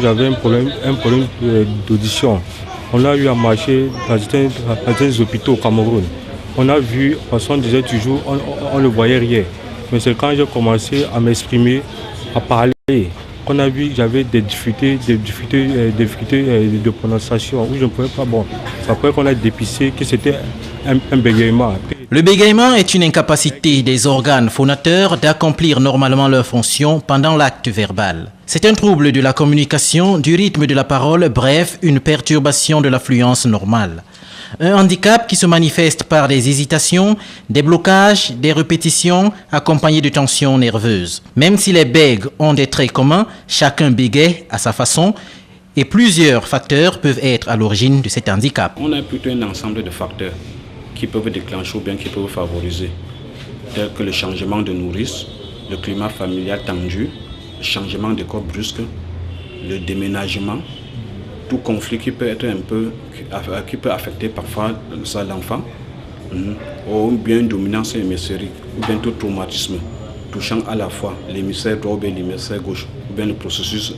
j'avais un problème d'audition. On a eu à marcher dans des hôpitaux au Cameroun. On a vu, parce qu'on disait toujours, on ne voyait rien. Mais c'est quand j'ai commencé à m'exprimer, à parler, qu'on a vu que j'avais des difficultés de prononciation, où je ne pouvais pas. Bon, c'est après qu'on a dépisté que c'était un bégaiement. Le bégaiement est une incapacité des organes phonateurs d'accomplir normalement leurs fonctions pendant l'acte verbal. C'est un trouble de la communication, du rythme de la parole, bref, une perturbation de l'affluence normale. Un handicap qui se manifeste par des hésitations, des blocages, des répétitions accompagnées de tensions nerveuses. Même si les bègues ont des traits communs, chacun bégaie à sa façon et plusieurs facteurs peuvent être à l'origine de cet handicap. On a plutôt un ensemble de facteurs qui peuvent déclencher ou bien qui peuvent favoriser, tels que le changement de nourrice, le climat familial tendu, le changement de corps brusque, le déménagement, tout conflit qui peut être qui peut affecter parfois l'enfant, ou bien une dominance hémisphérique, ou bien tout traumatisme touchant à la fois l'hémisphère droit ou bien l'hémisphère gauche, ou bien le processus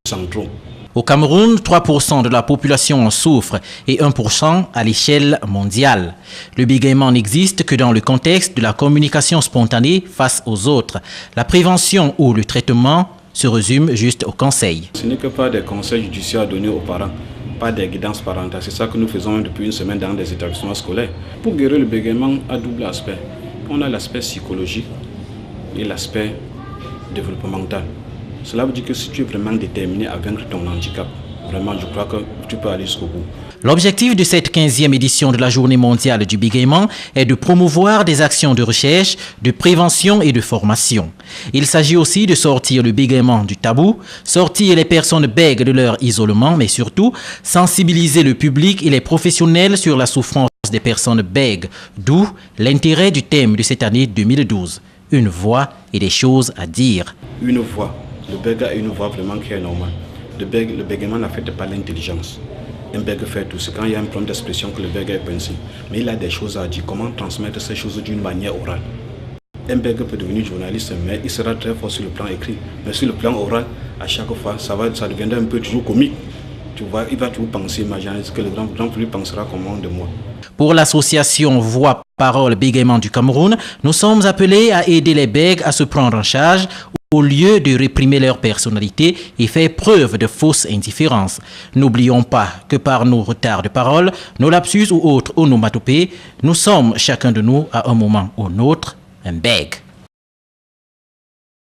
central. Au Cameroun, 3% de la population en souffre et 1% à l'échelle mondiale. Le bégaiement n'existe que dans le contexte de la communication spontanée face aux autres. La prévention ou le traitement se résume juste au conseil. Ce n'est que pas des conseils judiciaires à donner aux parents, pas des guidances parentales. C'est ça que nous faisons depuis une semaine dans des établissements scolaires. Pour guérir le bégaiement à double aspect. On a l'aspect psychologique et l'aspect développemental. Cela veut dire que si tu es vraiment déterminé à vaincre ton handicap, vraiment je crois que tu peux aller jusqu'au bout. L'objectif de cette 15e édition de la Journée mondiale du bégaiement est de promouvoir des actions de recherche, de prévention et de formation. Il s'agit aussi de sortir le bégaiement du tabou, sortir les personnes bègues de leur isolement, mais surtout sensibiliser le public et les professionnels sur la souffrance des personnes bègues, d'où l'intérêt du thème de cette année 2012. Une voix et des choses à dire. Une voix. Le bègue a une voix vraiment qui est normale. Le bégaiement n'affecte pas l'intelligence. Un bègue fait tout. C'est quand il y a un problème d'expression que le bègue est pensé. Mais il a des choses à dire. Comment transmettre ces choses d'une manière orale? Un bègue peut devenir journaliste, mais il sera très fort sur le plan écrit. Mais sur le plan oral, à chaque fois, ça deviendra un peu toujours comique. Tu vois, il va toujours penser, imaginer que le grand public pensera comment de moi. Pour l'association Voix, Parole, Bégaiement du Cameroun, nous sommes appelés à aider les bègues à se prendre en charge au lieu de réprimer leur personnalité et faire preuve de fausse indifférence. N'oublions pas que par nos retards de parole, nos lapsus ou autres onomatopées, nous sommes chacun de nous à un moment ou un autre un bègue.